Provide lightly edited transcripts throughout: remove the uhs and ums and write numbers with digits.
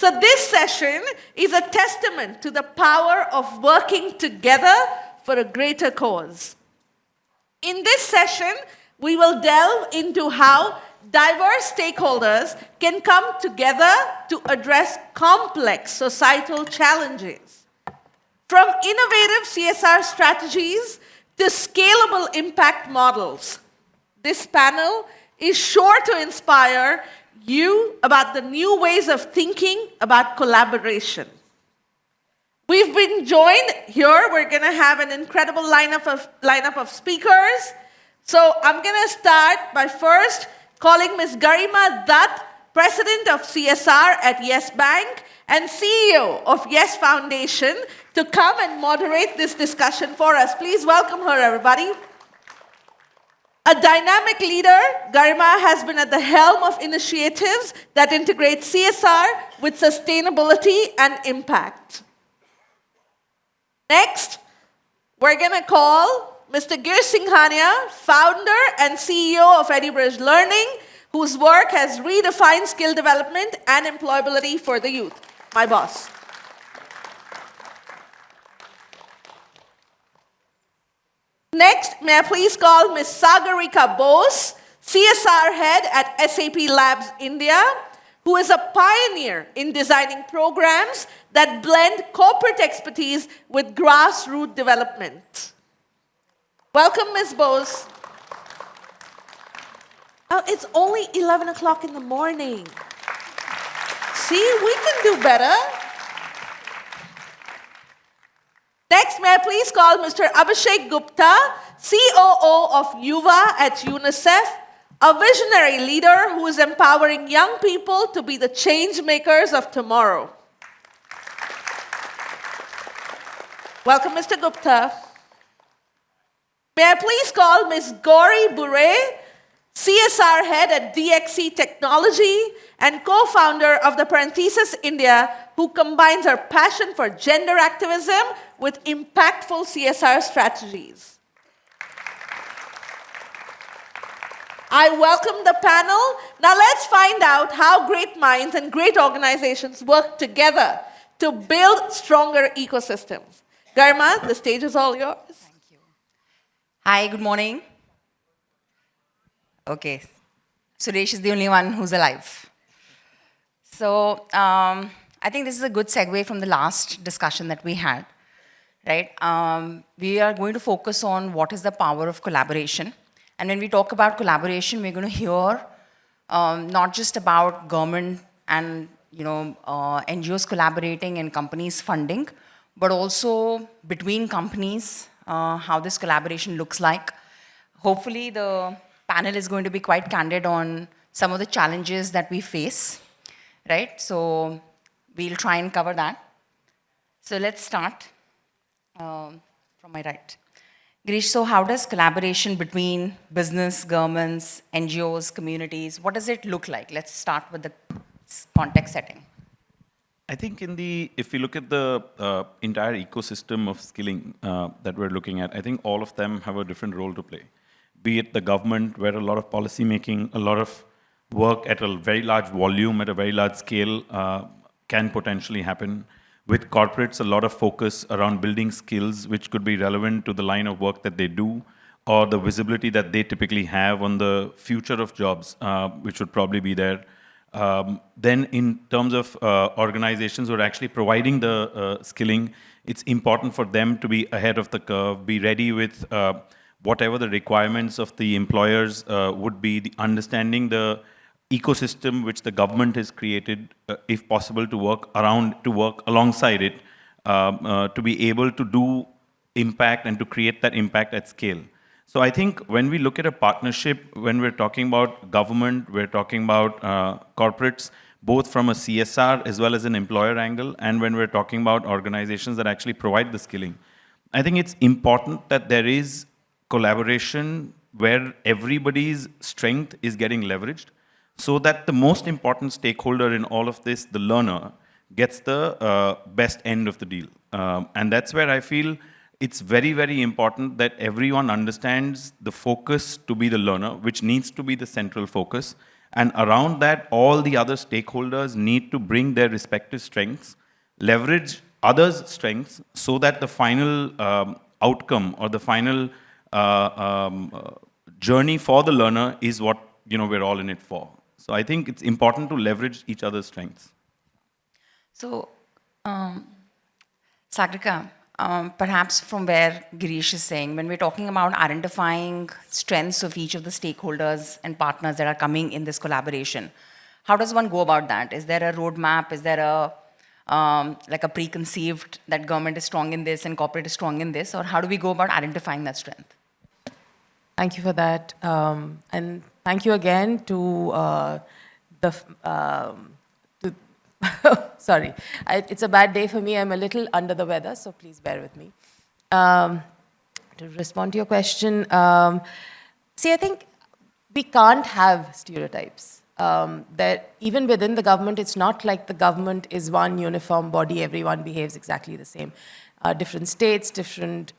So this session is a testament to the power of working together for a greater cause. In this session, we will delve into how diverse stakeholders can come together to address complex societal challenges. From innovative CSR strategies to scalable impact models, this panel is sure to inspire you about the new ways of thinking about collaboration. We've been joined here. We're going to have an incredible lineup of speakers. So I'm going to start by first calling Ms. Garima Dutt, President of CSR at Yes Bank and CEO of Yes Foundation, to come and moderate this discussion for us. Please welcome her, everybody. A dynamic leader, Garima has been at the helm of initiatives that integrate CSR with sustainability and impact. Next, we're going to call Mr. Girish Singhania, founder and CEO of EduBridge Learning, whose work has redefined skill development and employability for the youth. My boss. Next, may I please call Ms. Sagarika Bose, CSR head at SAP Labs India, who is a pioneer in designing programs that blend corporate expertise with grassroots development. Welcome, Ms. Bose. Oh, it's only 11 o'clock in the morning. See, we can do better. Next, may I please call Mr. Abhishek Gupta, COO of YuWaah at UNICEF, a visionary leader who is empowering young people to be the change makers of tomorrow. Welcome, Mr. Gupta. May I please call Ms. Gauri, Bhure, CSR head at DXC Technology and co-founder of the Parenthesis India, who combines her passion for gender activism with impactful CSR strategies. I welcome the panel. Now let's find out how great minds and great organizations work together to build stronger ecosystems. Garima, the stage is all yours. Thank you. Hi, good morning. Okay, Suresh is the only one who's alive. So I think this is a good segue from the last discussion that we had, right? We are going to focus on what is the power of collaboration. And when we talk about collaboration, we're going to hear not just about government and NGOs collaborating and companies funding, but also between companies, how this collaboration looks like. Hopefully, the panel is going to be quite candid on some of the challenges that we face, right? So we'll try and cover that. So let's start from my right. Girish, so how does collaboration between business, governments, NGOs, communities, what does it look like? Let's start with the context setting. I think if you look at the entire ecosystem of skilling that we're looking at, I think all of them have a different role to play. Be it the government, where a lot of policy making, a lot of work at a very large volume, at a very large scale can potentially happen. With corporates, a lot of focus around building skills which could be relevant to the line of work that they do, or the visibility that they typically have on the future of jobs, which would probably be there. Then in terms of organizations who are actually providing the skilling, it's important for them to be ahead of the curve, be ready with whatever the requirements of the employers would be, the understanding the ecosystem which the government has created, if possible, to work alongside it, to be able to do impact and to create that impact at scale. So I think when we look at a partnership, when we're talking about government, we're talking about corporates, both from a CSR as well as an employer angle, and when we're talking about organizations that actually provide the skilling, I think it's important that there is collaboration where everybody's strength is getting leveraged, so that the most important stakeholder in all of this, the learner, gets the best end of the deal. And that's where I feel it's very, very important that everyone understands the focus to be the learner, which needs to be the central focus, And around that, all the other stakeholders need to bring their respective strengths, leverage others' strengths, so that the final outcome or the final journey for the learner is what we're all in it for. So I think it's important to leverage each other's strengths. So, Sagarika, perhaps from where Girish is saying, when we're talking about identifying strengths of each of the stakeholders and partners that are coming in this collaboration, how does one go about that? Is there a roadmap? Is there a like a preconceived that government is strong in this and corporate is strong in this? Or how do we go about identifying that strength? Thank you for that. And thank you again to sorry, it's a bad day for me. I'm a little under the weather, so please bear with me. To respond to your question, see, I think we can't have stereotypes. That even within the government, it's not like the government is one uniform body, everyone behaves exactly the same. Different states, different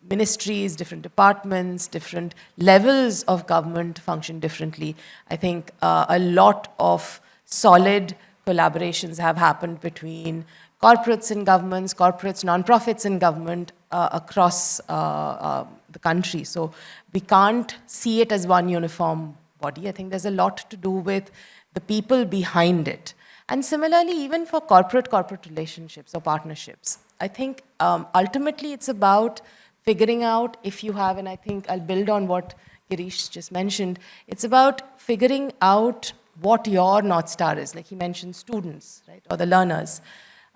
ministries, different departments, different levels of government function differently. I think a lot of solid collaborations have happened between corporates and governments, corporates, non-profits and government across the country. So we can't see it as one uniform body. I think there's a lot to do with the people behind it. And similarly, even for corporate relationships or partnerships, I think ultimately it's about figuring out if you have, and I think I'll build on what Girish just mentioned, it's about figuring out what your North Star is. Like he mentioned students, right, or the learners.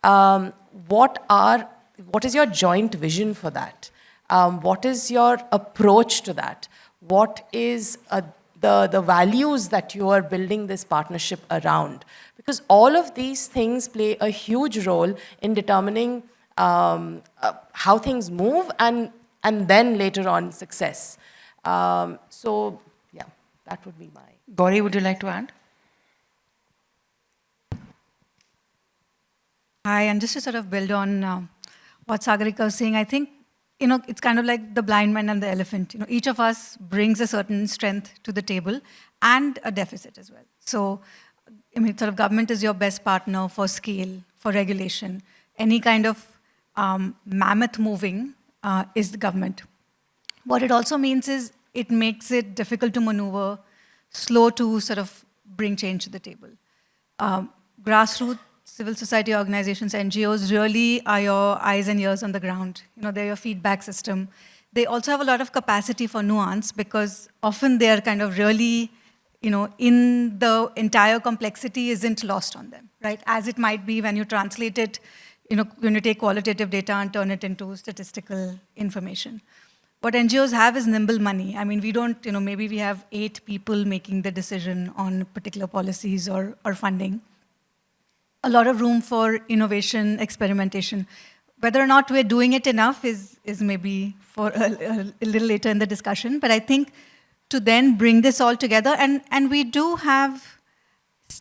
What is your joint vision for that? What is your approach to that? What is the values that you are building this partnership around? Because all of these things play a huge role in determining how things move and then later on success. So yeah, that would be my... Gauri, would you like to add? Hi, and just to sort of build on what Sagarika was saying, I think, it's kind of like the blind man and the elephant. Each of us brings a certain strength to the table and a deficit as well. So, sort of government is your best partner for scale, for regulation. Any kind of mammoth moving is the government. What it also means is it makes it difficult to maneuver, slow to sort of bring change to the table. Grassroots civil society organizations, NGOs, really are your eyes and ears on the ground. They're your feedback system. They also have a lot of capacity for nuance because often they're kind of really, in the entire complexity isn't lost on them, right? As it might be when you translate it, when you take qualitative data and turn it into statistical information. What NGOs have is nimble money. I mean, we don't, maybe we have 8 people making the decision on particular policies or funding. A lot of room for innovation, experimentation. Whether or not we're doing it enough is maybe for a little later in the discussion, but I think to then bring this all together, and we do have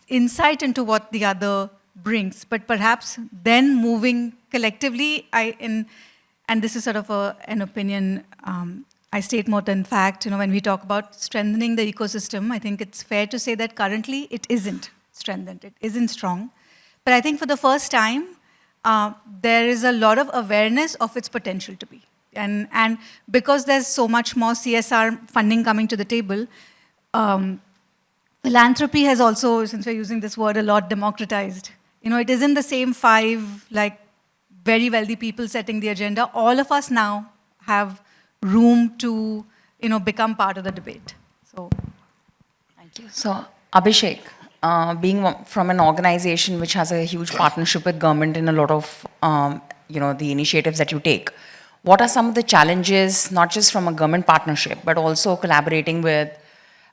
insight into what the other brings, but perhaps then moving collectively, and this is sort of an opinion I state more than fact, when we talk about strengthening the ecosystem, I think it's fair to say that currently it isn't strengthened, it isn't strong. But I think for the first time, there is a lot of awareness of its potential to be. And because there's so much more CSR funding coming to the table, philanthropy has also, since we're using this word a lot, democratized. It isn't the same 5 very wealthy people setting the agenda. All of us now have room to become part of the debate. So, thank you. So, Abhishek, being from an organization which has a huge partnership with government in a lot of the initiatives that you take, what are some of the challenges, not just from a government partnership, but also collaborating with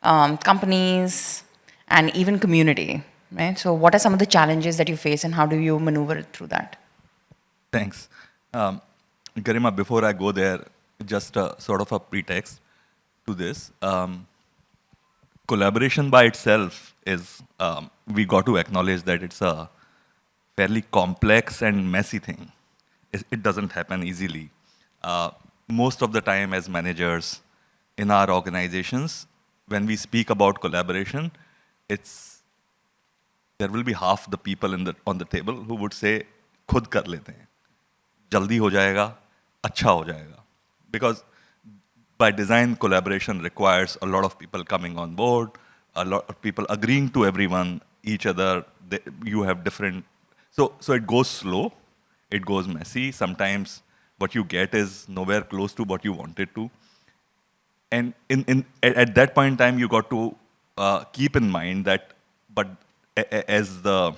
companies and even community, right? So what are some of the challenges that you face and how do you maneuver through that? Thanks. Garima, before I go there, just a sort of a pretext to this. Collaboration by itself is, we got to acknowledge that it's a fairly complex and messy thing. It doesn't happen easily. Most of the time as managers in our organizations, when we speak about collaboration, there will be half the people on the table who would say, खुद कर लेते हैं, जल्दी हो जाएगा, अच्छा हो जाएगा. Because by design, collaboration requires a lot of people coming on board, a lot of people agreeing to everyone, each other. You have different, so it goes slow, it goes messy. Sometimes what you get is nowhere close to what you wanted to. And at that point in time, you got to keep in mind that, but as the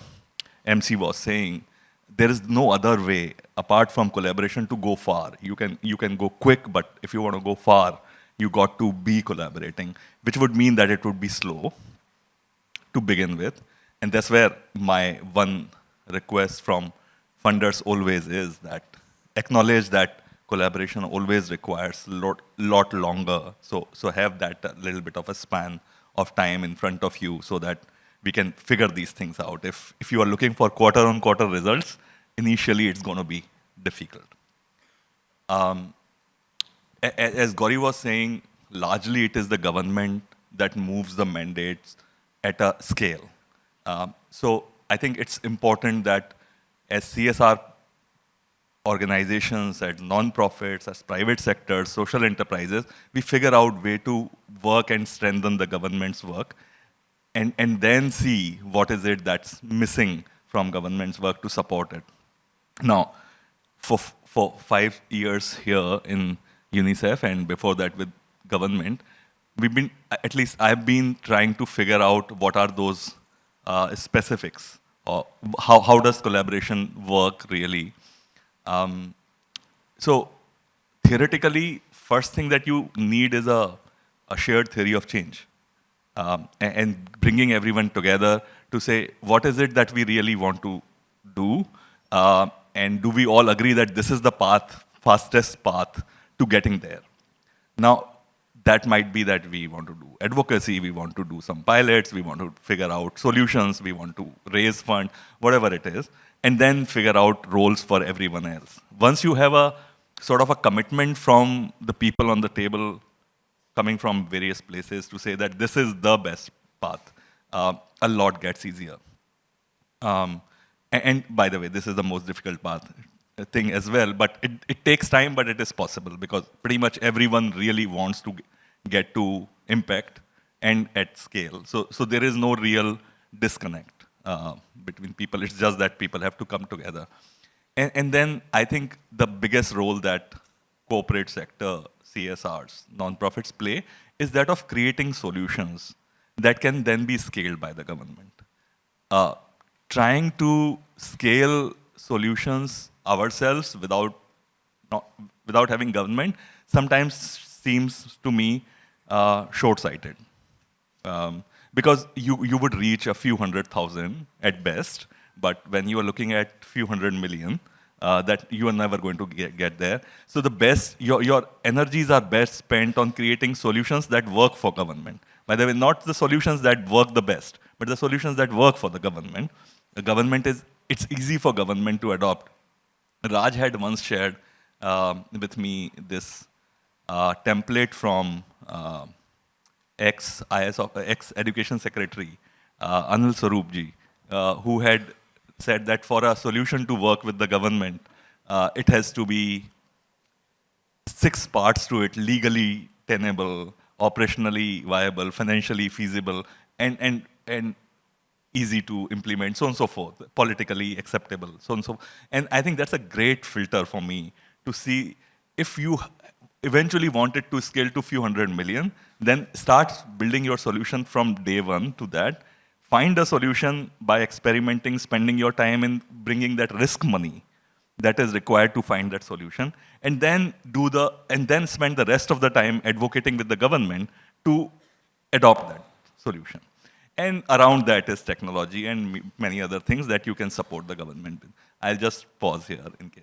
MC was saying, there is no other way apart from collaboration to go far. You can go quick, but if you want to go far, you got to be collaborating, which would mean that it would be slow to begin with. And that's where my one request from funders always is that acknowledge that collaboration always requires a lot longer. So have that little bit of a span of time in front of you so that we can figure these things out. If you are looking for quarter-on-quarter results, initially it's going to be difficult. As Gauri was saying, largely it is the government that moves the mandates at a scale. So I think it's important that as CSR organizations, as non-profits, as private sectors, social enterprises, we figure out way to work and strengthen the government's work and then see what is it that's missing from government's work to support it. Now, for 5 years here in UNICEF and before that with government, at least I've been trying to figure out what are those specifics, or how does collaboration work really. So theoretically, first thing that you need is a shared theory of change. And bringing everyone together to say, what is it that we really want to do? And do we all agree that this is the fastest path to getting there? Now, that might be that we want to do advocacy, we want to do some pilots, we want to figure out solutions, we want to raise funds, whatever it is, and then figure out roles for everyone else. Once you have a sort of a commitment from the people on the table coming from various places to say that this is the best path, a lot gets easier. And by the way, this is the most difficult thing as well, but it takes time, but it is possible because pretty much everyone really wants to get to impact and at scale. So there is no real disconnect between people. It's just that people have to come together. And then I think the biggest role that corporate sector, CSRs, nonprofits play is that of creating solutions that can then be scaled by the government. Trying to scale solutions ourselves without having government sometimes seems to me short-sighted. Because you would reach a few 100,000 at best, but when you are looking at few 100 million, that you are never going to get there. So the best, your energies are best spent on creating solutions that work for government. By the way, not the solutions that work the best, but the solutions that work for the government. The government it's easy for government to adopt. Raj had once shared with me this template from ex-education secretary, Anil Swaroopji, who had said that for a solution to work with the government, it has to be 6 parts to it: legally tenable, operationally viable, financially feasible, and easy to implement, so on and so forth, politically acceptable, so on and so forth. And I think that's a great filter for me to see if you eventually wanted to scale to few 100 million, then start building your solution from day one to that. Find a solution by experimenting, spending your time in bringing that risk money that is required to find that solution, and then spend the rest of the time advocating with the government to adopt that solution. And around that is technology and many other things that you can support the government with. I'll just pause here in case.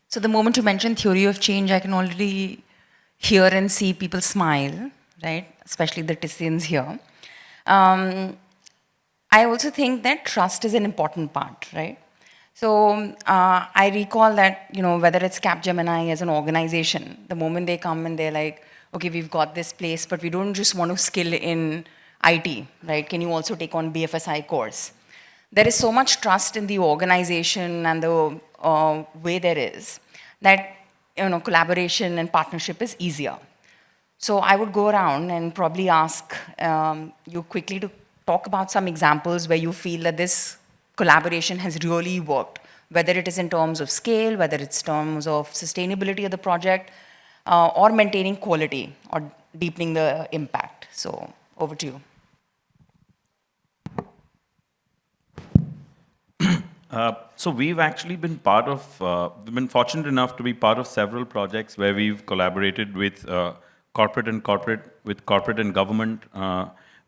So the moment you mention theory of change, I can already hear and see people smile, right? Especially the Tissians here. I also think that trust is an important part, right? So I recall that, whether it's Capgemini as an organization, the moment they come and they're like, okay, we've got this place, but we don't just want to skill in IT, right? Can you also take on BFSI course? There is so much trust in the organization and the way there is that collaboration and partnership is easier. So I would go around and probably ask you quickly to talk about some examples where you feel that this collaboration has really worked, whether it is in terms of scale, whether it's terms of sustainability of the project, or maintaining quality or deepening the impact. So over to you. So we've actually been we've been fortunate enough to be part of several projects where we've collaborated with corporate and government,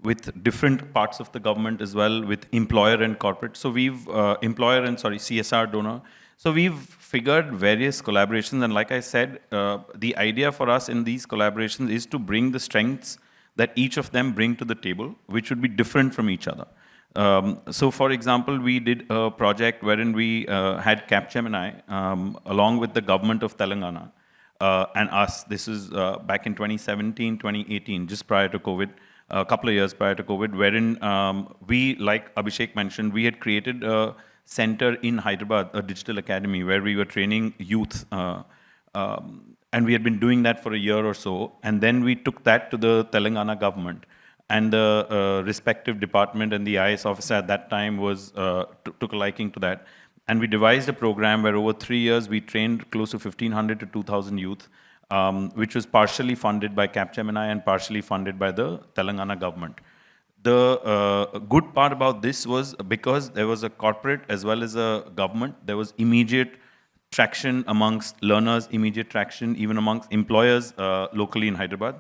with different parts of the government as well, with employer and corporate. So we've, CSR donor. So we've figured various collaborations, and like I said, the idea for us in these collaborations is to bring the strengths that each of them bring to the table, which would be different from each other. So for example, we did a project wherein we had Capgemini along with the government of Telangana and us. This is back in 2017, 2018, just prior to COVID, a couple of years prior to COVID, wherein we, like Abhishek mentioned, we had created a center in Hyderabad, a digital academy, where we were training youth. And we had been doing that for a year or so. And then we took that to the Telangana government. And the respective department and the IS officer at that time took a liking to that. And we devised a program where over 3 years we trained close to 1,500 to 2,000 youth, which was partially funded by Capgemini and partially funded by the Telangana government. The good part about this was because there was a corporate as well as a government, there was immediate traction amongst learners, immediate traction even amongst employers locally in Hyderabad.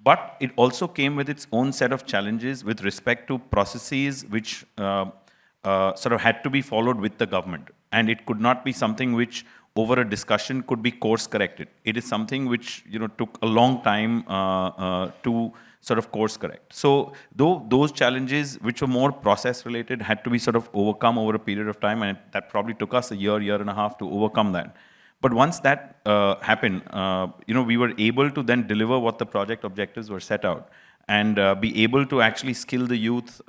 But it also came with its own set of challenges with respect to processes which sort of had to be followed with the government. And it could not be something which over a discussion could be course corrected. It is something which took a long time to sort of course correct. So though those challenges which were more process related had to be sort of overcome over a period of time, and that probably took us a year and a half to overcome that. But once that happened, we were able to then deliver what the project objectives were set out and be able to actually skill the youth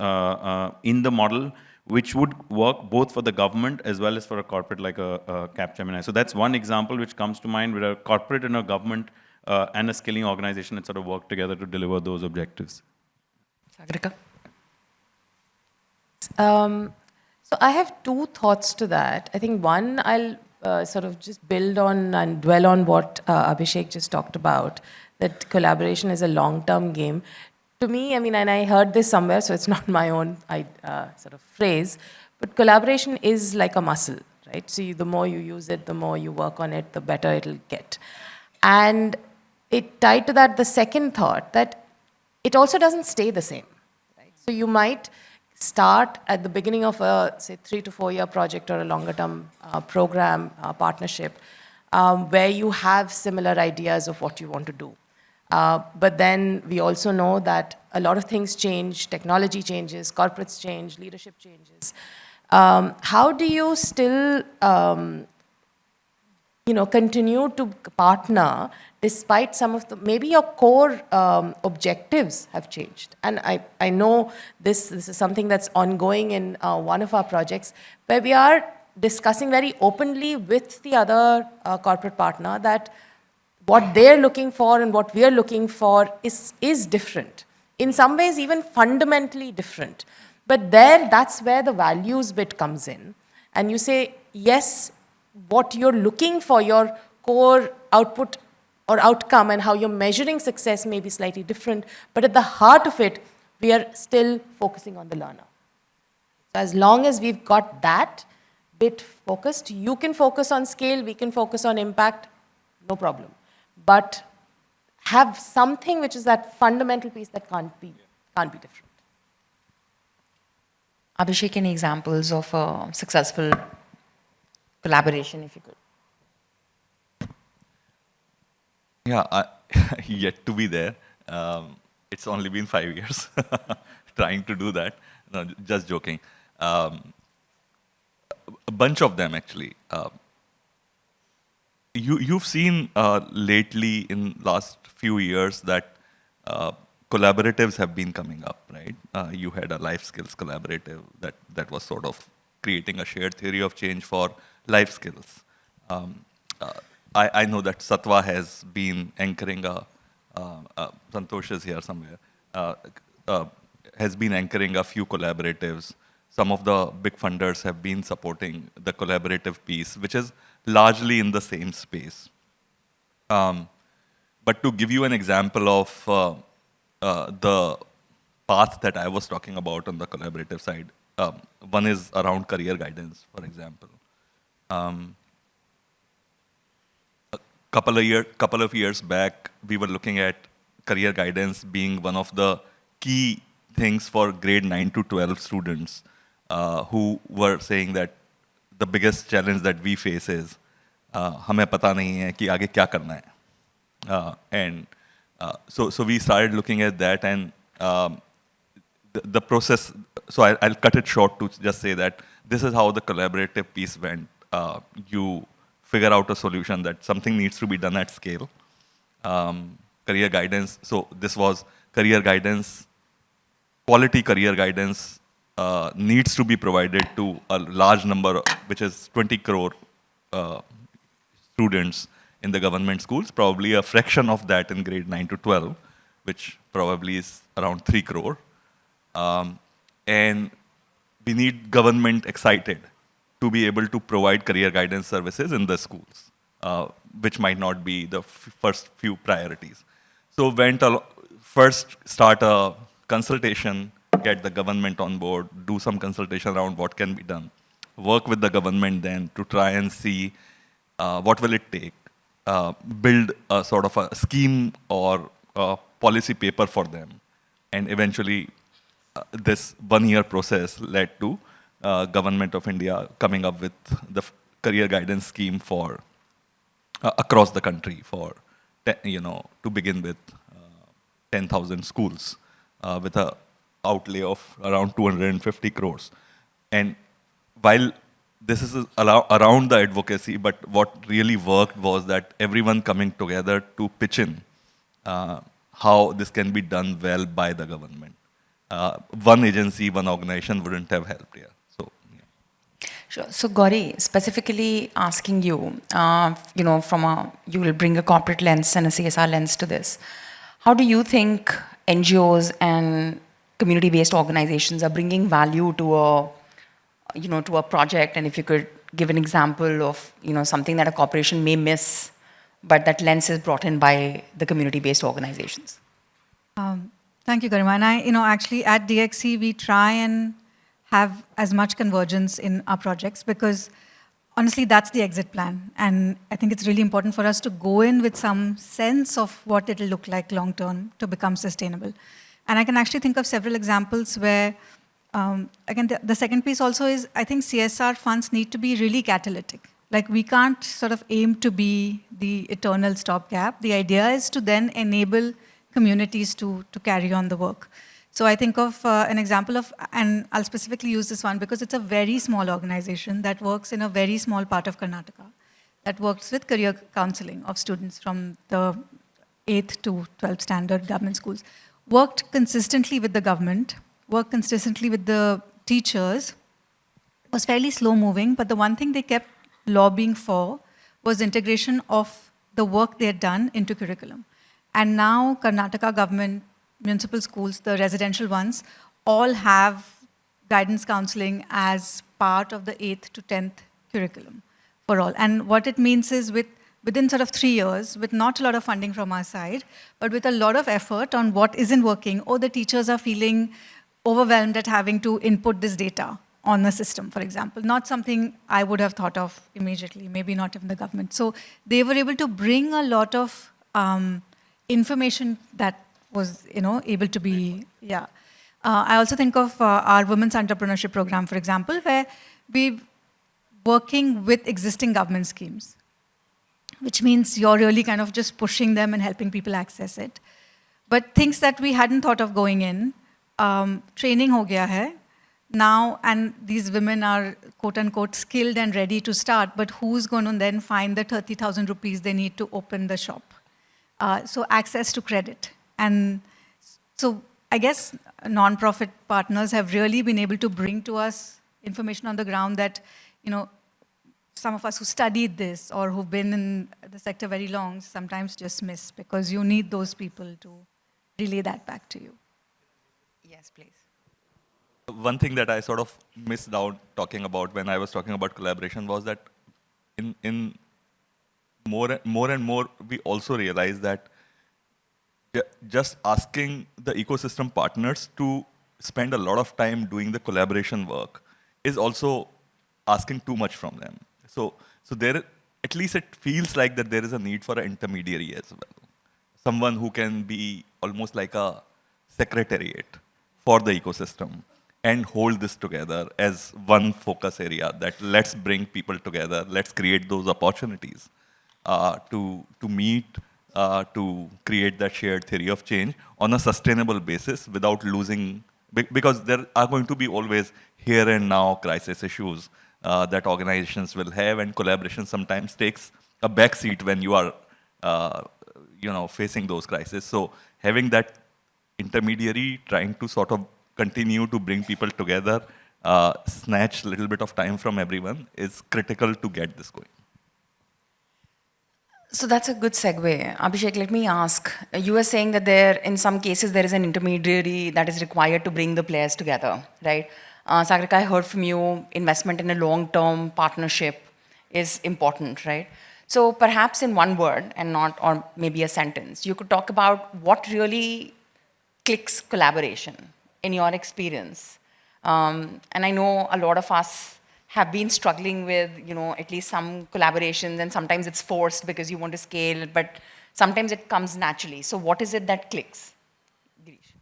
in the model, which would work both for the government as well as for a corporate like a Capgemini. So that's one example which comes to mind where a corporate and a government and a skilling organization had sort of worked together to deliver those objectives. Sagarika? So I have two thoughts to that. I think one, I'll sort of just build on and dwell on what Abhishek just talked about, that collaboration is a long-term game. To me, I mean, and I heard this somewhere, so it's not my own sort of phrase, but collaboration is like a muscle, right? So the more you use it, the more you work on it, the better it'll get. And it tied to that, the second thought, that it also doesn't stay the same, right? So you might start at the beginning of a, say, 3 to 4 year project or a longer term program, partnership, where you have similar ideas of what you want to do. But then we also know that a lot of things change, technology changes, corporates change, leadership changes. How do you still continue to partner despite some of the, maybe your core objectives have changed? And I know this is something that's ongoing in one of our projects, where we are discussing very openly with the other corporate partner that what they're looking for and what we're looking for is different. In some ways, even fundamentally different. But that's where the values bit comes in. And you say, yes, what you're looking for, your core output or outcome and how you're measuring success may be slightly different, but at the heart of it, we are still focusing on the learner. So as long as we've got that bit focused, you can focus on scale, we can focus on impact, no problem. But have something which is that fundamental piece that can't be different. Abhishek, any examples of successful collaboration, if you could? Yeah, yet to be there. It's only been 5 years trying to do that. No, just joking. A bunch of them, actually. You've seen lately in last few years that collaboratives have been coming up, right? You had a life skills collaborative that was sort of creating a shared theory of change for life skills. Um, uh, I know that Satwa has been anchoring Santosh is here somewhere, uh, has been anchoring a few collaboratives. Some of the big funders have been supporting the collaborative piece, which is largely in the same space. But to give you an example of the path that I was talking about on the collaborative side, one is around career guidance, for example. Couple of years back, we were looking at career guidance being one of the key things for grade 9 to 12 students who were saying that the biggest challenge that we face is हमें पता नहीं है कि आगे क्या करना है. So we started looking at that, and the process. So I'll cut it short to just say that this is how the collaborative piece went. You figure out a solution that something needs to be done at scale. Career guidance. So this was career guidance. Quality career guidance needs to be provided to a large number, which is 20 crore students in the government schools, probably a fraction of that in grade 9 to 12, which probably is around 3 crore. And we need government excited to be able to provide career guidance services in the schools, which might not be the first few priorities. So first start a consultation, get the government on board, do some consultation around what can be done, work with the government then to try and see what will it take, build a sort of a scheme or a policy paper for them. And eventually, this one-year process led to Government of India coming up with the career guidance scheme for across the country for, to begin with 10,000 schools with a outlay of around 250 crores. And while this is around the advocacy, but what really worked was that everyone coming together to pitch in how this can be done well by the government. One agency, one organization wouldn't have helped here. So, yeah. Sure. So Gauri, specifically asking you, you will bring a corporate lens and a CSR lens to this. How do you think NGOs and community-based organizations are bringing value to a project? And if you could give an example of, something that a corporation may miss, but that lens is brought in by the community-based organizations. Thank you, Garima. And actually at DXC, we try and have as much convergence in our projects because honestly, that's the exit plan. And I think it's really important for us to go in with some sense of what it'll look like long term to become sustainable. And I can actually think of several examples where, again, the second piece also is, I think CSR funds need to be really catalytic. Like we can't sort of aim to be the eternal stopgap. The idea is to then enable communities to carry on the work. So I think of an example of, and I'll specifically use this one because it's a very small organization that works in a very small part of Karnataka that works with career counseling of students from the 8th to 12th standard government schools. Worked consistently with the government, worked consistently with the teachers, was fairly slow moving, but the one thing they kept lobbying for was integration of the work they had done into curriculum. And now Karnataka government, municipal schools, the residential ones, all have guidance counseling as part of the 8th to 10th curriculum for all. And what it means is within sort of 3 years, with not a lot of funding from our side, but with a lot of effort on what isn't working, or the teachers are feeling overwhelmed at having to input this data on the system, for example. Not something I would have thought of immediately, maybe not even the government. So they were able to bring a lot of information that was, able to be, yeah. I also think of our women's entrepreneurship program, for example, where we're working with existing government schemes, which means you're really kind of just pushing them and helping people access it. But things that we hadn't thought of going in, training ho gaya hai now, and these women are quote unquote skilled and ready to start, but who's going to then find the 30,000 rupees they need to open the shop? So access to credit. And So I guess non-profit partners have really been able to bring to us information on the ground that, some of us who studied this or who've been in the sector very long sometimes just miss, because you need those people to relay that back to you. Yes, please. One thing that I sort of missed out talking about when I was talking about collaboration was that in more and more, we also realize that just asking the ecosystem partners to spend a lot of time doing the collaboration work is also asking too much from them. So there, at least it feels like that there is a need for an intermediary as well. Someone who can be almost like a secretariat for the ecosystem and hold this together as one focus area, that let's bring people together, let's create those opportunities to meet, to create that shared theory of change on a sustainable basis without losing, because there are going to be always here and now crisis issues that organizations will have, and collaboration sometimes takes a back seat when you are facing those crises. So having that intermediary trying to sort of continue to bring people together, snatch a little bit of time from everyone is critical to get this going. So that's a good segue. Abhishek, let me ask. You were saying that in some cases, there is an intermediary that is required to bring the players together, right? Sagarika, I heard from you, investment in a long-term partnership is important, right? So perhaps in one word or maybe a sentence, you could talk about what really clicks collaboration in your experience. And I know a lot of us have been struggling with, at least some collaborations, and sometimes it's forced because you want to scale, but sometimes it comes naturally. So what is it that clicks? Girish.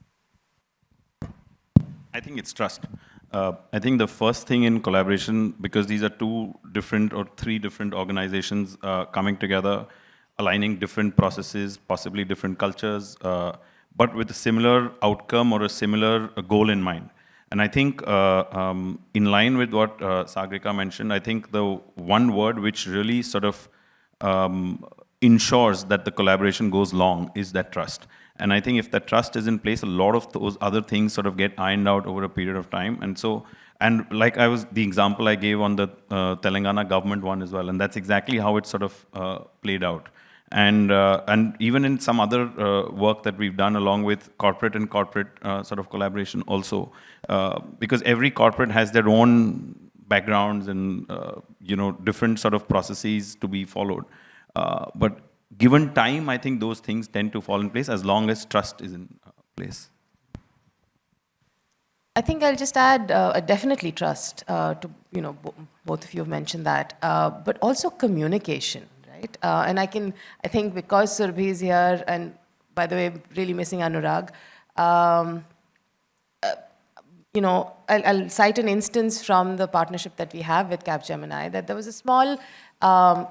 I think it's trust. I think the first thing in collaboration, because these are two different or three different organizations coming together, aligning different processes, possibly different cultures, but with a similar outcome or a similar goal in mind. And I think in line with what Sagarika mentioned, I think the one word which really sort of ensures that the collaboration goes long is that trust. And I think if that trust is in place, a lot of those other things sort of get ironed out over a period of time. And so, and like the example I gave on the Telangana government one as well, and that's exactly how it sort of played out. And even in some other work that we've done along with corporate and corporate sort of collaboration also, because every corporate has their own backgrounds and different sort of processes to be followed. But given time, I think those things tend to fall in place as long as trust is in place. I think I'll just add definitely trust to, both of you have mentioned that, but also communication, right? And I think because Surbhi is here, and by the way, really missing Anurag, I'll cite an instance from the partnership that we have with Capgemini, that there was a small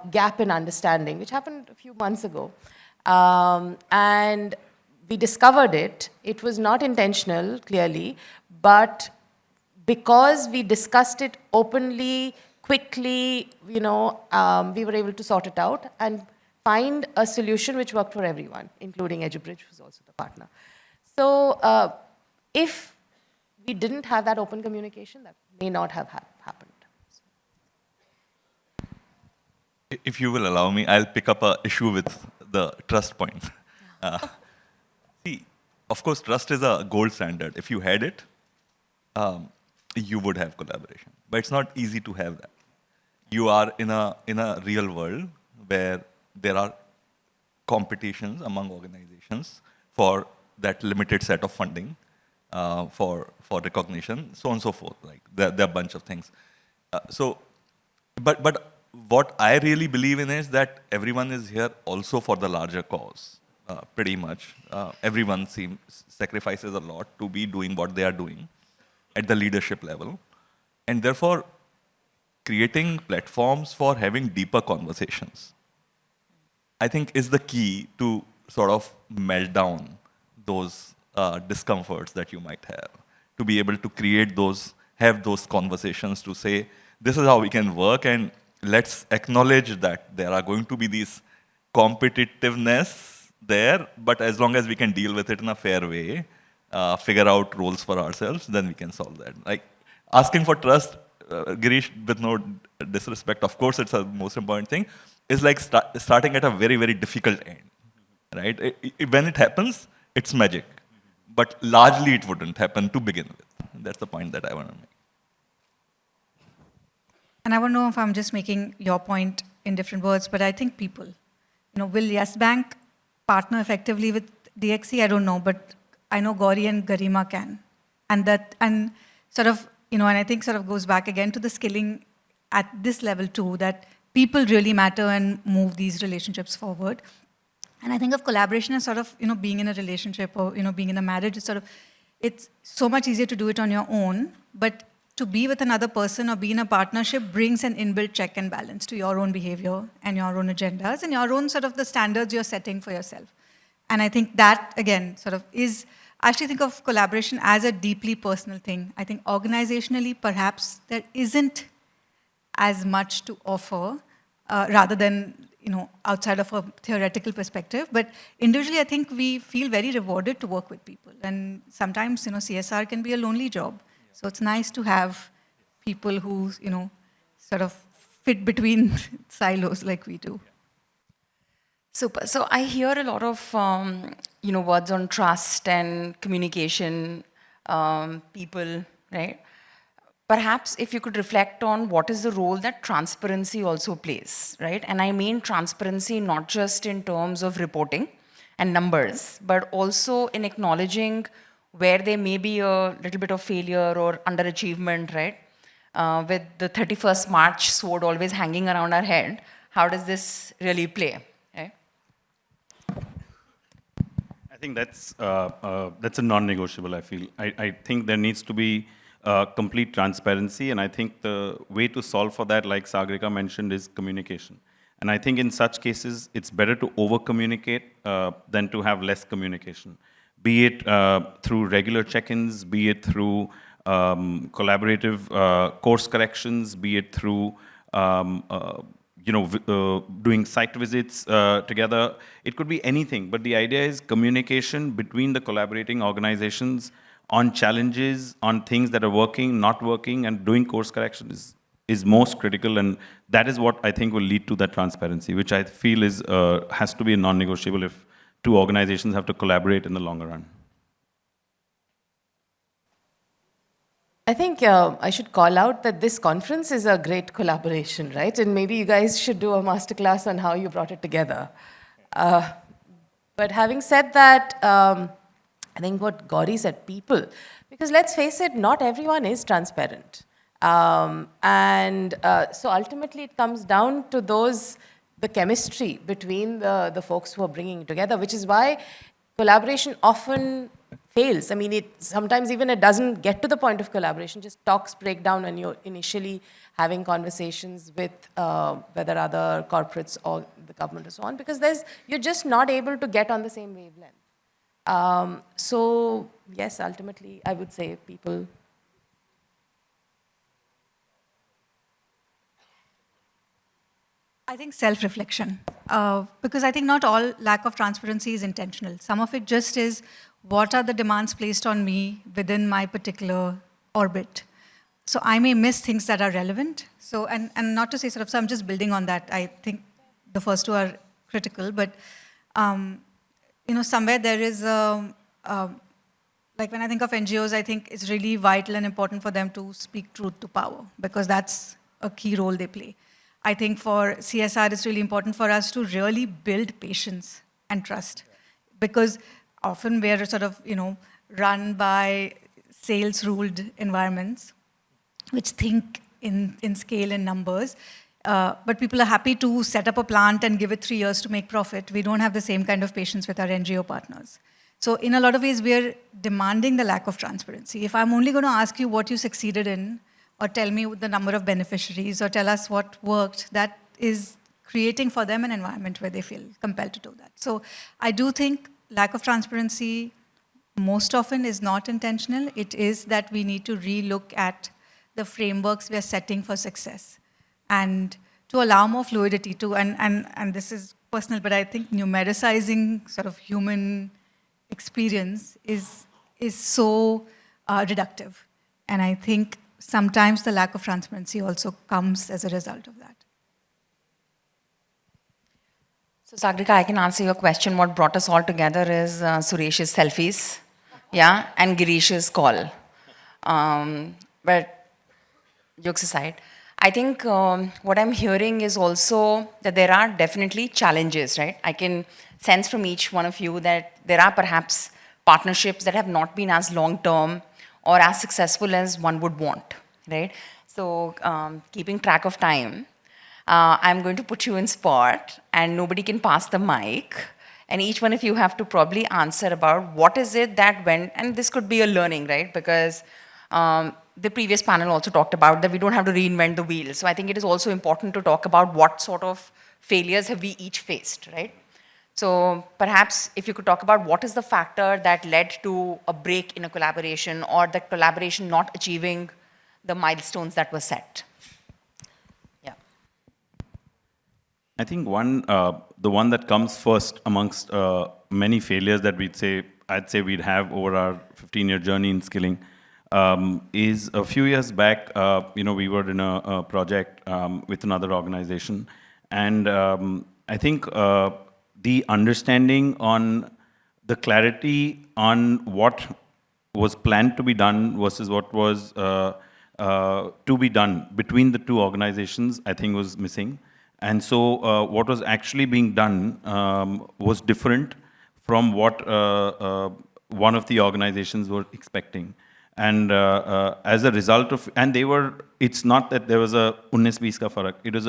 gap in understanding, which happened a few months ago. And we discovered it. It was not intentional, clearly, but because we discussed it openly, quickly, we were able to sort it out and find a solution which worked for everyone, including EduBridge, who's also the partner. So if we didn't have that open communication, that may not have happened. If you will allow me, I'll pick up an issue with the trust point. See, of course, trust is a gold standard. If you had it, you would have collaboration. But it's not easy to have that. You are in a real world where there are competitions among organizations for that limited set of funding, for recognition, so on and so forth. Like there are a bunch of things. But what I really believe in is that everyone is here also for the larger cause, pretty much. Everyone sacrifices a lot to be doing what they are doing at the leadership level. And therefore, creating platforms for having deeper conversations, I think is the key to sort of melt down those discomforts that you might have, to be able to have those conversations to say, this is how we can work, and let's acknowledge that there are going to be these competitiveness there, but as long as we can deal with it in a fair way, figure out roles for ourselves, then we can solve that. Like asking for trust, Girish, with no disrespect, of course, it's the most important thing, is like starting at a very, very difficult end, right? When it happens, it's magic. But largely it wouldn't happen to begin with. That's the point that I want to make. And I don't know if I'm just making your point in different words, but I think people, will Yes Bank partner effectively with DXC? I don't know, but I know Gauri and Garima can. And I think sort of goes back again to the skilling at this level too, that people really matter and move these relationships forward. And I think of collaboration as sort of, being in a relationship or, being in a marriage, it's so much easier to do it on your own, but to be with another person or be in a partnership brings an inbuilt check and balance to your own behavior and your own agendas and your own sort of the standards you're setting for yourself. And I think that, again, I actually think of collaboration as a deeply personal thing. I think organizationally, perhaps there isn't as much to offer rather than, outside of a theoretical perspective. But individually, I think we feel very rewarded to work with people. And sometimes, CSR can be a lonely job. So it's nice to have people who, sort of fit between silos like we do. Super. So I hear a lot of, words on trust and communication, people, right? Perhaps if you could reflect on what is the role that transparency also plays, right? And I mean transparency not just in terms of reporting and numbers, but also in acknowledging where there may be a little bit of failure or underachievement, right? With the 31st March sword always hanging around our head, how does this really play, right? I think that's a non-negotiable, I feel. I think there needs to be complete transparency, and I think the way to solve for that, like Sagarika mentioned, is communication. And I think in such cases, it's better to over-communicate than to have less communication. Be it through regular check-ins, be it through collaborative course corrections, be it through doing site visits together. It could be anything, but the idea is communication between the collaborating organizations on challenges, on things that are working, not working, and doing course correction is most critical, and that is what I think will lead to that transparency, which I feel has to be a non-negotiable if two organizations have to collaborate in the longer run. I think I should call out that this conference is a great collaboration, right? And maybe you guys should do a masterclass on how you brought it together. But having said that, I think what Gauri said, people, because let's face it, not everyone is transparent. So ultimately it comes down to the chemistry between the folks who are bringing it together, which is why collaboration often fails. I mean, sometimes even it doesn't get to the point of collaboration, just talks break down when you're initially having conversations with whether other corporates or the government and so on, because you're just not able to get on the same wavelength. So yes, ultimately, I would say people. I think self-reflection, because I think not all lack of transparency is intentional. Some of it just is, what are the demands placed on me within my particular orbit? So I may miss things that are relevant. So, and not to say sort of, so I'm just building on that. I think the first two are critical, but somewhere there is, like when I think of NGOs, I think it's really vital and important for them to speak truth to power, because that's a key role they play. I think for CSR, it's really important for us to really build patience and trust, because often we're sort of, run by sales-ruled environments, which think in scale and numbers. But people are happy to set up a plant and give it 3 years to make profit. We don't have the same kind of patience with our NGO partners. So in a lot of ways, we're demanding the lack of transparency. If I'm only going to ask you what you succeeded in, or tell me the number of beneficiaries, or tell us what worked, that is creating for them an environment where they feel compelled to do that. So I do think lack of transparency most often is not intentional. It is that we need to relook at the frameworks we are setting for success, and to allow more fluidity to, and this is personal, but I think numericizing sort of human experience is is so reductive. And I think sometimes the lack of transparency also comes as a result of that. So Sagarika, I can answer your question. What brought us all together is Suresh's selfies, yeah, and Girish's call. But jokes aside, I think what I'm hearing is also that there are definitely challenges, right? I can sense from each one of you that there are perhaps partnerships that have not been as long-term or as successful as one would want, right? So keeping track of time, I'm going to put you in spot and nobody can pass the mic. And each one of you have to probably answer about what is it that went, and this could be a learning, right? Because the previous panel also talked about that we don't have to reinvent the wheel. So I think it is also important to talk about what sort of failures have we each faced, right? So perhaps if you could talk about what is the factor that led to a break in a collaboration or the collaboration not achieving the milestones that were set. Yeah. I think the one that comes first amongst many failures that I'd say we'd have over our 15-year journey in skilling is a few years back, we were in a project with another organization. And I think the understanding on the clarity on what was planned to be done versus what was to be done between the two organizations, I think was missing. And so what was actually being done was different from what one of the organizations were expecting. And as a result of, and it's not that there was a 19-20 ka farak. It was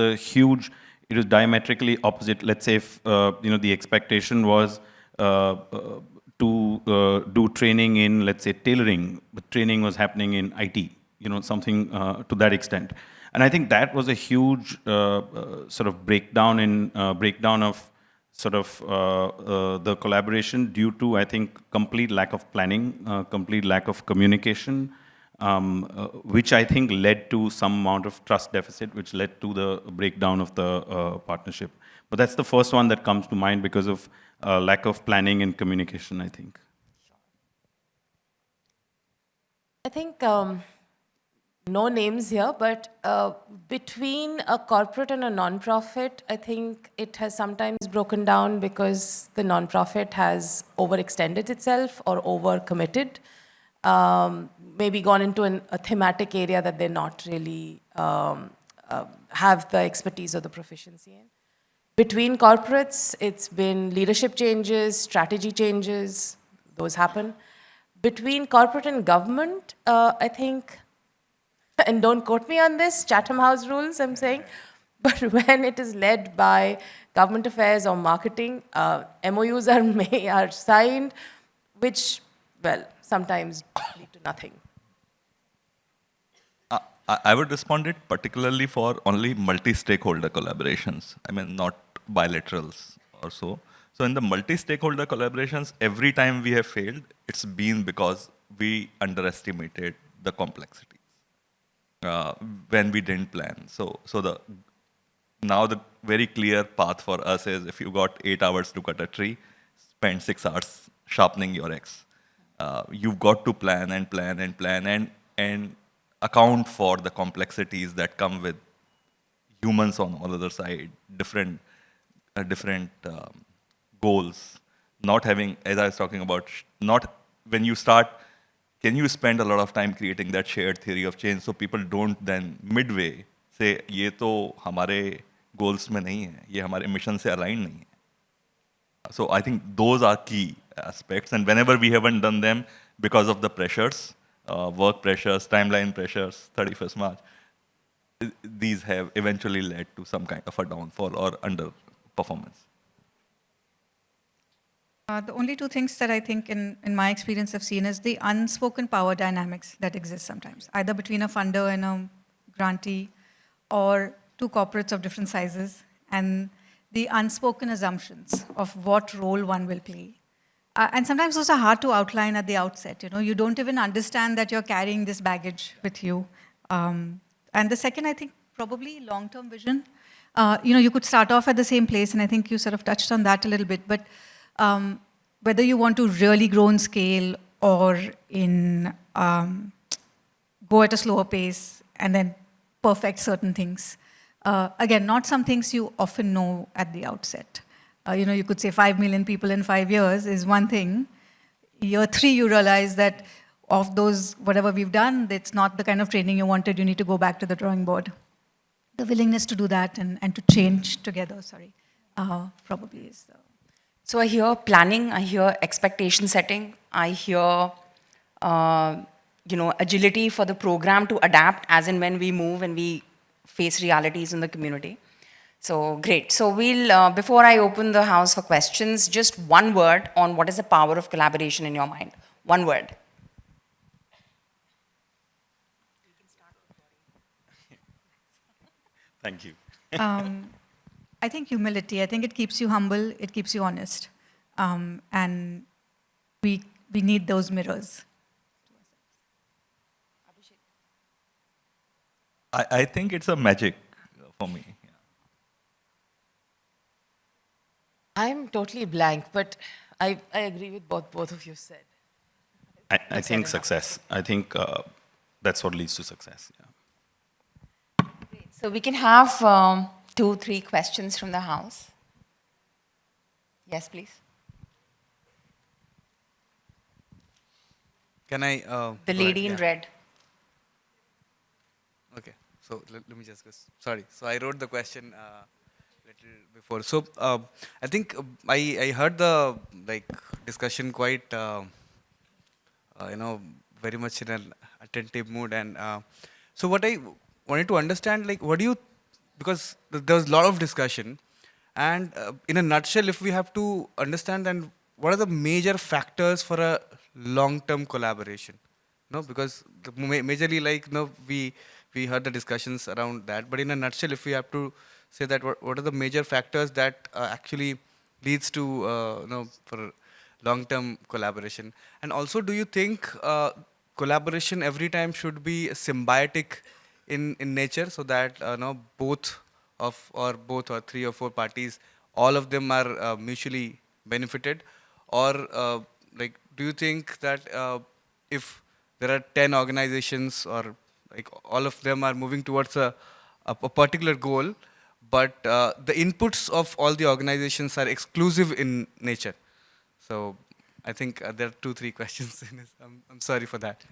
it was diametrically opposite. Let's say if, the expectation was to do training in, let's say, tailoring, but training was happening in IT, something to that extent. And I think that was a huge sort of breakdown of sort of the collaboration due to, I think, complete lack of planning, complete lack of communication, which I think led to some amount of trust deficit, which led to the breakdown of the partnership. But that's the first one that comes to mind because of lack of planning and communication, I think. I think no names here, but between a corporate and a non-profit, I think it has sometimes broken down because the non-profit has overextended itself or overcommitted, maybe gone into a thematic area that they're not really have the expertise or the proficiency in. Between corporates, it's been leadership changes, strategy changes, those happen. Between corporate and government, I think, and don't quote me on this, Chatham House rules, I'm saying, but when it is led by government affairs or marketing, MOUs are signed, which, well, sometimes lead to nothing. I would respond it particularly for only multi-stakeholder collaborations. I mean, not bilaterals or so. So in the multi-stakeholder collaborations, every time we have failed, it's been because we underestimated the complexities when we didn't plan. So now the very clear path for us is if you got 8 hours to cut a tree, spend 6 hours sharpening your axe. You've got to plan and plan and plan and account for the complexities that come with humans on all other side, different goals, not having, as I was talking about, not when you start, can you spend a lot of time creating that shared theory of change so people don't then midway say, ये तो हमारे goals में नहीं है, ये हमारे mission से align नहीं है. So I think those are key aspects, and whenever we haven't done them because of the pressures, work pressures, timeline pressures, 31st March, these have eventually led to some kind of a downfall or underperformance. The only two things that I think in my experience I've seen is the unspoken power dynamics that exist sometimes, either between a funder and a grantee or two corporates of different sizes, and the unspoken assumptions of what role one will play. And sometimes those are hard to outline at the outset. You don't even understand that you're carrying this baggage with you. And the second, I think, probably long-term vision. You could start off at the same place, and I think you sort of touched on that a little bit, but whether you want to really grow in scale or in go at a slower pace and then perfect certain things. Again, not some things you often know at the outset. You could say 5 million people in 5 years is one thing. Year 3, you realize that of those, whatever we've done, it's not the kind of training you wanted. You need to go back to the drawing board. The willingness to do that and to change together, probably is. So I hear planning, I hear expectation setting, I hear agility for the program to adapt as and when we move and we face realities in the community. So great. So we'll, before I open the house for questions, just one word on what is the power of collaboration in your mind. One word. Thank you. I think humility. I think it keeps you humble. It keeps you honest. And we need those mirrors. I think it's a magic for me. Yeah. I'm totally blank, but I agree with both of you said. I think success. I think that's what leads to success. Yeah. So we can have 2-3 questions from the house. Yes, please. Can I? The lady in red. Okay, so let me just go. Sorry. So I wrote the question little before. So I think I heard the discussion quite very much in an attentive mood, and so what I wanted to understand, what do you, because there was a lot of discussion, and in a nutshell, if we have to understand, then what are the major factors for a long-term collaboration? Because majorly we heard the discussions around that, but in a nutshell, if we have to say that what are the major factors that actually leads to for long-term collaboration? And also, do you think collaboration every time should be symbiotic in nature, so that both or 3 or 4 parties, all of them are mutually benefited? Or do you think that if there are 10 organizations, or all of them are moving towards a particular goal, but the inputs of all the organizations are exclusive in nature? So I think there are 2-3 questions in this. I'm sorry for that.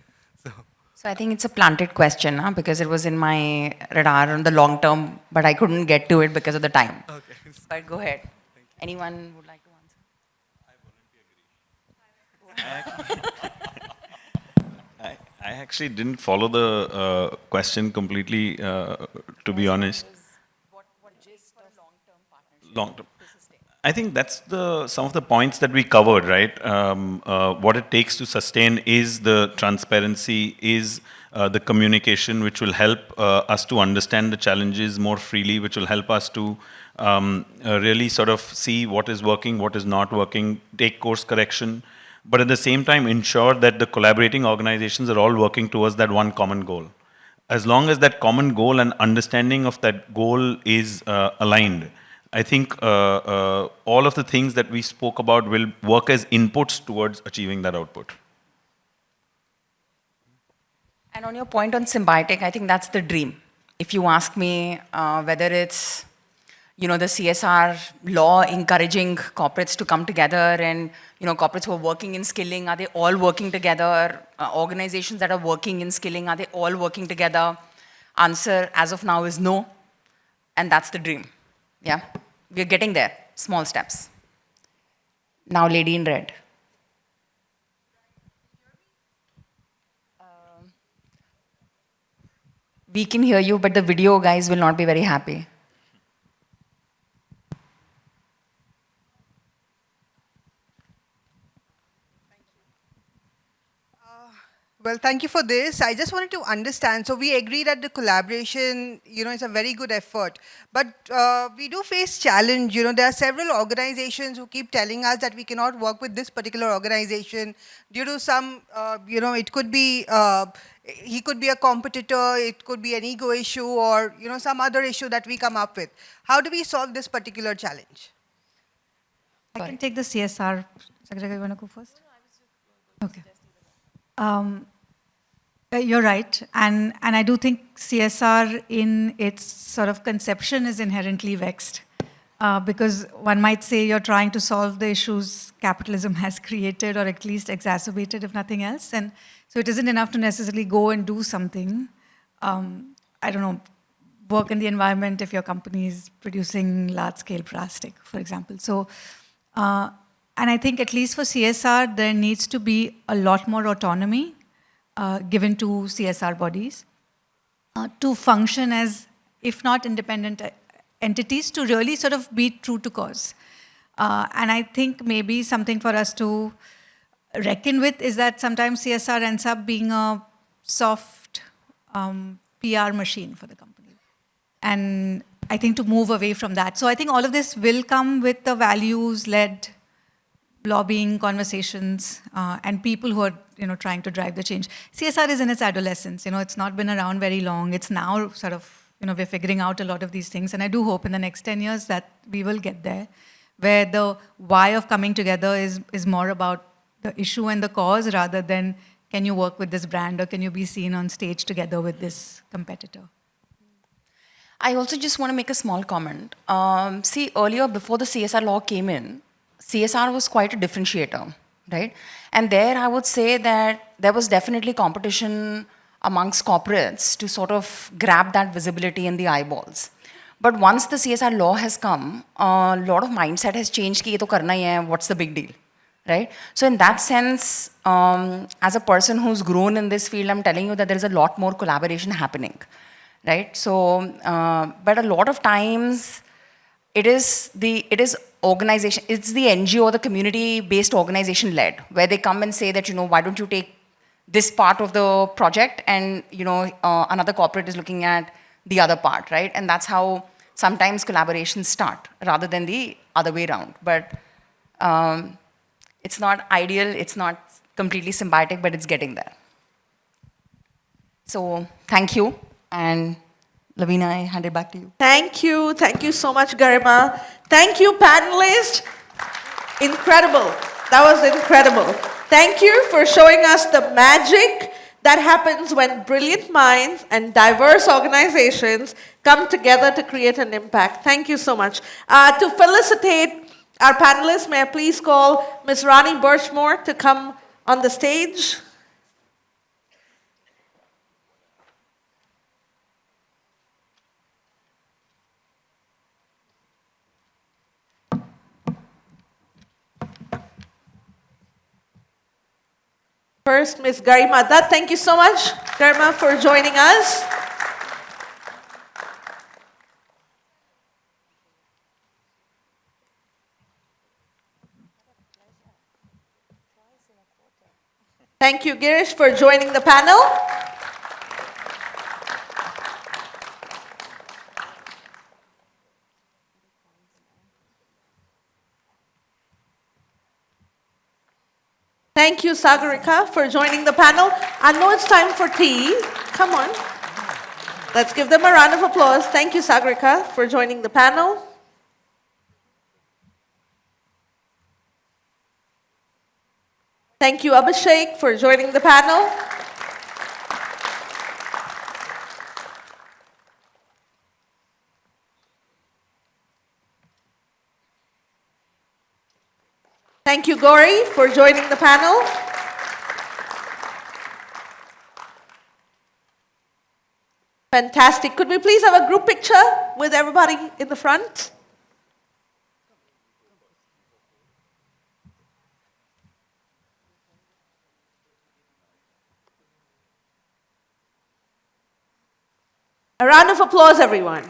So I think it's a planted question, because it was in my radar on the long term, but I couldn't get to it because of the time. Okay. But go ahead. Anyone would like to answer? I actually didn't follow the question completely, to be honest. Long term. I think that's some of the points that we covered, right? What it takes to sustain is the transparency, is the communication, which will help us to understand the challenges more freely, which will help us to really sort of see what is working, what is not working, take course correction, but at the same time ensure that the collaborating organizations are all working towards that one common goal. As long as that common goal and understanding of that goal is aligned, I think all of the things that we spoke about will work as inputs towards achieving that output. And on your point on symbiotic, I think that's the dream. If you ask me whether it's the CSR law encouraging corporates to come together, and corporates who are working in skilling, are they all working together? Organizations that are working in skilling, are they all working together? Answer as of now is no, and that's the dream. Yeah, we're getting there, small steps. Now, lady in red. We can hear you, but the video guys will not be very happy. Well, thank you for this. I just wanted to understand. So we agree that the collaboration, is a very good effort. But we do face challenge. There are several organizations who keep telling us that we cannot work with this particular organization due to some, it could be, he could be a competitor, it could be an ego issue, or, some other issue that we come up with. How do we solve this particular challenge? I can take the CSR. Sagarika, you want to go first? Okay. You're right. And I do think CSR in its sort of conception is inherently vexed. Because one might say you're trying to solve the issues capitalism has created or at least exacerbated, if nothing else. And so it isn't enough to necessarily go and do something. I don't know, work in the environment if your company is producing large-scale plastic, for example. So, and I think at least for CSR, there needs to be a lot more autonomy given to CSR bodies to function as, if not independent entities, to really sort of be true to cause. And I think maybe something for us to reckon with is that sometimes CSR ends up being a soft PR machine for the company. And I think to move away from that. So I think all of this will come with the values-led lobbying conversations and people who are trying to drive the change. CSR is in its adolescence. It's not been around very long. It's now sort of, we're figuring out a lot of these things. And I do hope in the next 10 years that we will get there, where the why of coming together is more about the issue and the cause rather than can you work with this brand or can you be seen on stage together with this competitor. I also just want to make a small comment. See, earlier, before the CSR law came in, CSR was quite a differentiator, right? And there I would say that there was definitely competition amongst corporates to sort of grab that visibility in the eyeballs. But once the CSR law has come, a lot of mindset has changed, ki ye to karna hi hai, what's the big deal, right? So in that sense, as a person who's grown in this field, I'm telling you that there is a lot more collaboration happening, right? So, but a lot of times, it is organization, it's the NGO or the community-based organization led, where they come and say that, why don't you take this part of the project and, another corporate is looking at the other part, right? And that's how sometimes collaborations start rather than the other way around. But it's not ideal, it's not completely symbiotic, but it's getting there. So thank you. And Lavina, I hand it back to you. Thank you. Thank you so much, Garima. Thank you, panelists. Incredible. That was incredible. Thank you for showing us the magic that happens when brilliant minds and diverse organizations come together to create an impact. Thank you so much. To felicitate our panelists, may I please call Ms. Rani Birchmore to come on the stage. First, Ms. Garima Dutt. Thank you so much, Garima, for joining us. Thank you, Girish, for joining the panel. Thank you, Sagarika, for joining the panel. I know it's time for tea. Come on. Let's give them a round of applause. Thank you, Sagarika, for joining the panel. Thank you, Abhishek, for joining the panel. Thank you, Gauri, for joining the panel. Fantastic. Could we please have a group picture with everybody in the front? A round of applause, everyone.